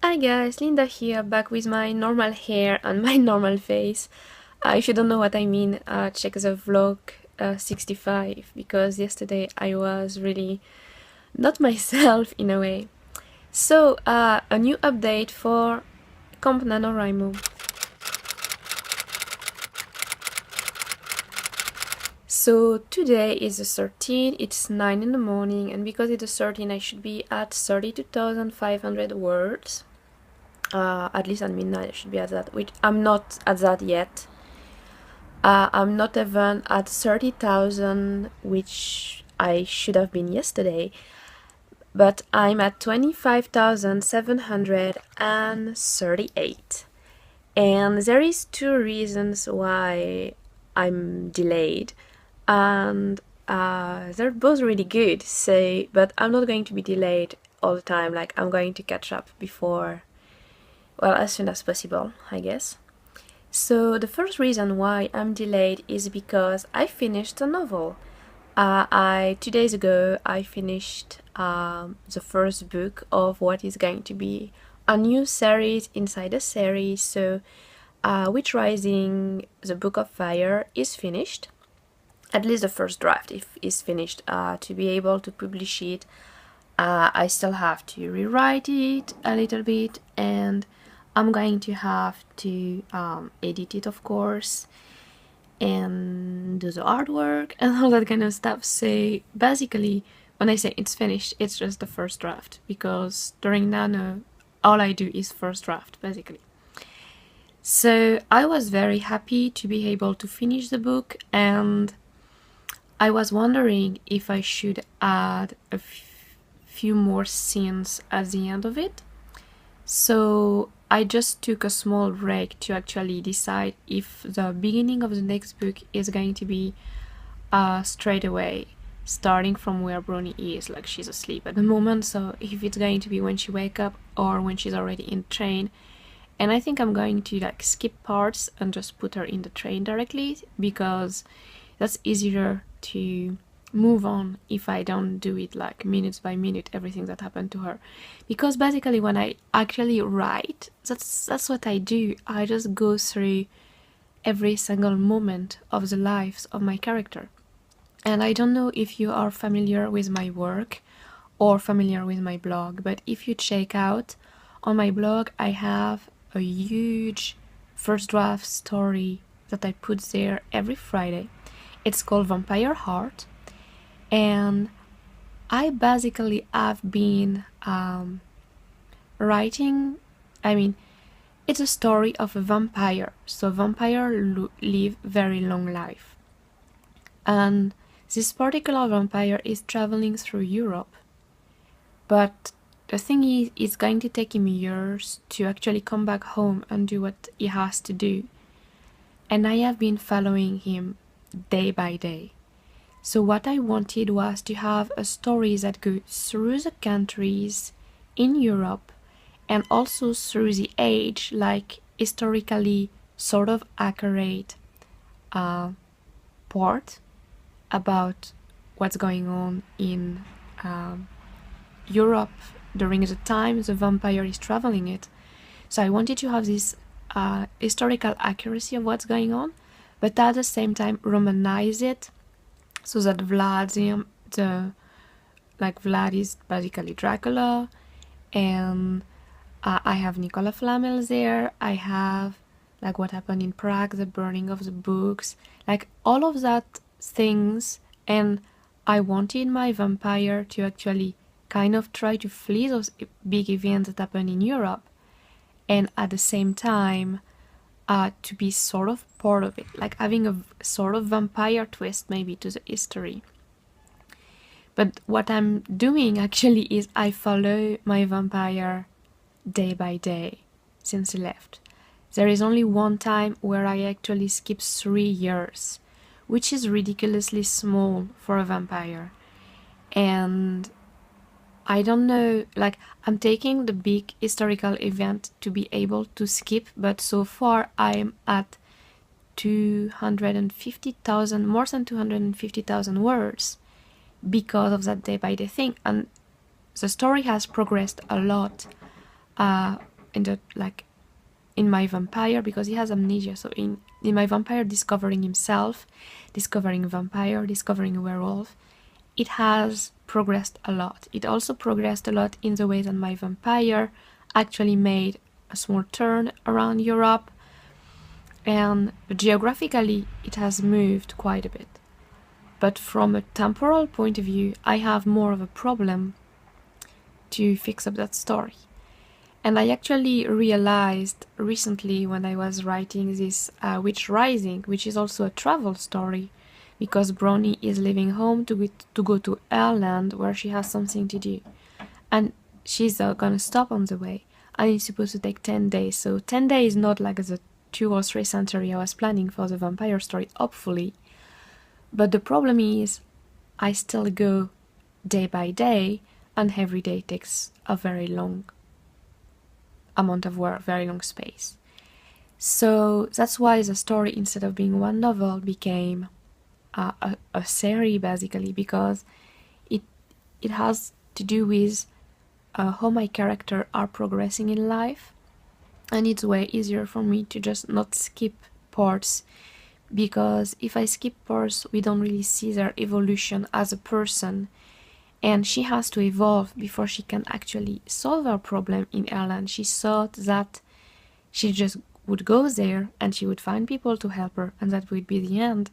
Hi guys, Linda here, back with my normal hair and my normal face. If you don't know what I mean, check the vlog 65, because yesterday I was really not myself in a way. So, a new update for Comp NaNoWriMo. So today is the 13th, it's 9 in the morning, and because it's the 13th I should be at 32,500 words. At least at midnight I should be at that, which I'm not at that yet. I'm not even at 30,000, which I should have been yesterday, but I'm at 25,738. And there is two reasons why I'm delayed, and they're both really good, so but I'm not going to be delayed all the time. Like, I'm going to catch up before, well, as soon as possible, I guess. So the first reason why I'm delayed is because I finished a novel. 2 days ago I finished the first book of what is going to be a new series inside a series. So Witch Rising, the Book of Fire, is finished. At least the first draft is finished. To be able to publish it, I still have to rewrite it a little bit, and I'm going to have to edit it, of course, and do the artwork and all that kind of stuff. So basically, when I say it's finished, it's just the first draft, because during Nano, all I do is first draft, basically. So I was very happy to be able to finish the book, and I was wondering if I should add a few more scenes at the end of it. So I just took a small break to actually decide if the beginning of the next book is going to be straight away, starting from where Brony is, like she's asleep at the moment, so if it's going to be when she wakes up or when she's already in the train. And I think I'm going to like skip parts and just put her in the train directly, because that's easier to move on if I don't do it like minutes by minute, everything that happened to her. Because basically when I actually write, that's what I do. I just go through every single moment of the lives of my character. And I don't know if you are familiar with my work or familiar with my blog, but if you check out on my blog, I have a huge first draft story that I put there every Friday. It's called Vampire Heart, and I basically have been writing, it's a story of a vampire. So vampires live very long life, and this particular vampire is traveling through Europe, but the thing is, it's going to take him years to actually come back home and do what he has to do. And I have been following him day by day. So what I wanted was to have a story that goes through the countries in Europe and also through the age, like historically sort of accurate part about what's going on in Europe during the time the vampire is traveling it. So I wanted to have this historical accuracy of what's going on, but at the same time romanize it, so that Vlad is basically Dracula, and I have Nicola Flamel there. I have like what happened in Prague, the burning of the books, like all of that things. And I wanted my vampire to actually kind of try to flee those big events that happen in Europe, and at the same time to be sort of part of it, like having a sort of vampire twist maybe to the history. But what I'm doing actually is I follow my vampire day by day since he left. There is only one time where I actually skip 3 years, which is ridiculously small for a vampire. And I don't know, like, I'm taking the big historical event to be able to skip, but so far I'm at 250,000, more than 250,000 words because of that day by day thing. And the story has progressed a lot in my vampire, because he has amnesia, so in my vampire discovering himself, discovering vampire, discovering werewolf, it has progressed a lot. It also progressed a lot in the way that my vampire actually made a small turn around Europe, and geographically it has moved quite a bit. But from a temporal point of view, I have more of a problem to fix up that story. And I actually realized recently when I was writing this Witch Rising, which is also a travel story, because Brownie is leaving home to go to Ireland, where she has something to do. And she's gonna stop on the way, and it's supposed to take 10 days. So 10 days is not like the 2 or 3 century I was planning for the vampire story, hopefully. But the problem is, I still go day by day, and every day takes a very long amount of work, very long space. So that's why the story, instead of being one novel, became a series, basically, because it has to do with how my characters are progressing in life, and it's way easier for me to just not skip parts, because if I skip parts, we don't really see their evolution as a person, and she has to evolve before she can actually solve her problem in Ireland. She thought that she just would go there and she would find people to help her, and that would be the end.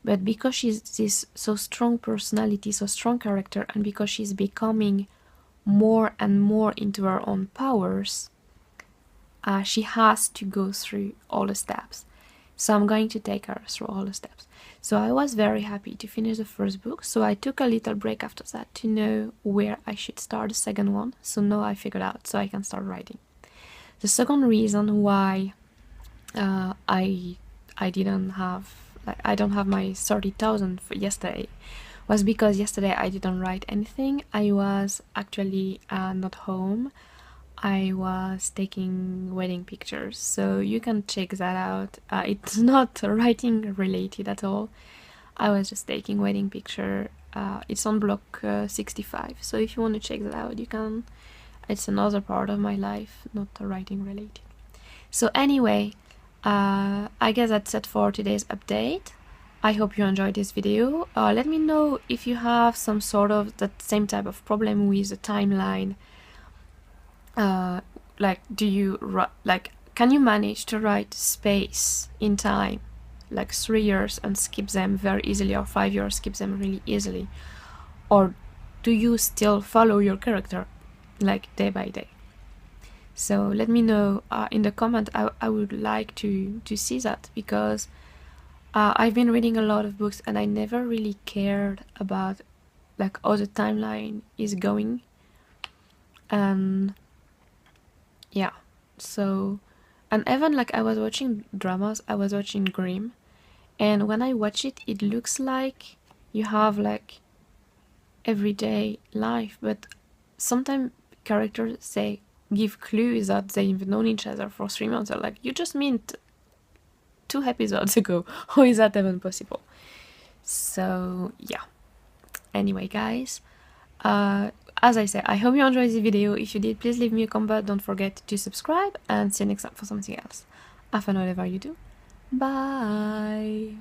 But because she's this so strong personality, so strong character, and because she's becoming more and more into her own powers, she has to go through all the steps. So I'm going to take her through all the steps. So I was very happy to finish the first book, so I took a little break after that to know where I should start the second one. So now I figured out, so I can start writing. The second reason why I don't have my 30,000 for yesterday was because yesterday I didn't write anything. I was actually not home. I was taking wedding pictures, so you can check that out. It's not writing related at all. I was just taking wedding picture. It's on block 65, so if you want to check that out, you can. It's another part of my life, not writing related. So anyway, I guess that's it for today's update. I hope you enjoyed this video. Let me know if you have some sort of that same type of problem with the timeline. Can you manage to write space in time, like 3 years, and skip them very easily, or 5 years, skip them really easily? Or do you still follow your character, like day by day? So let me know in the comment. I would like to see that, because I've been reading a lot of books and I never really cared about like how the timeline is going. And yeah, so, and even like I was watching dramas, I was watching Grimm, and when I watch it, it looks like you have like everyday life, but sometimes characters give clues that they've known each other for 3 months. They're like, you just met 2 episodes ago. How is that even possible? So yeah. Anyway, guys, as I said, I hope you enjoyed this video. If you did, please leave me a comment. Don't forget to subscribe, and see you next time for something else. Have fun whatever you do. Bye.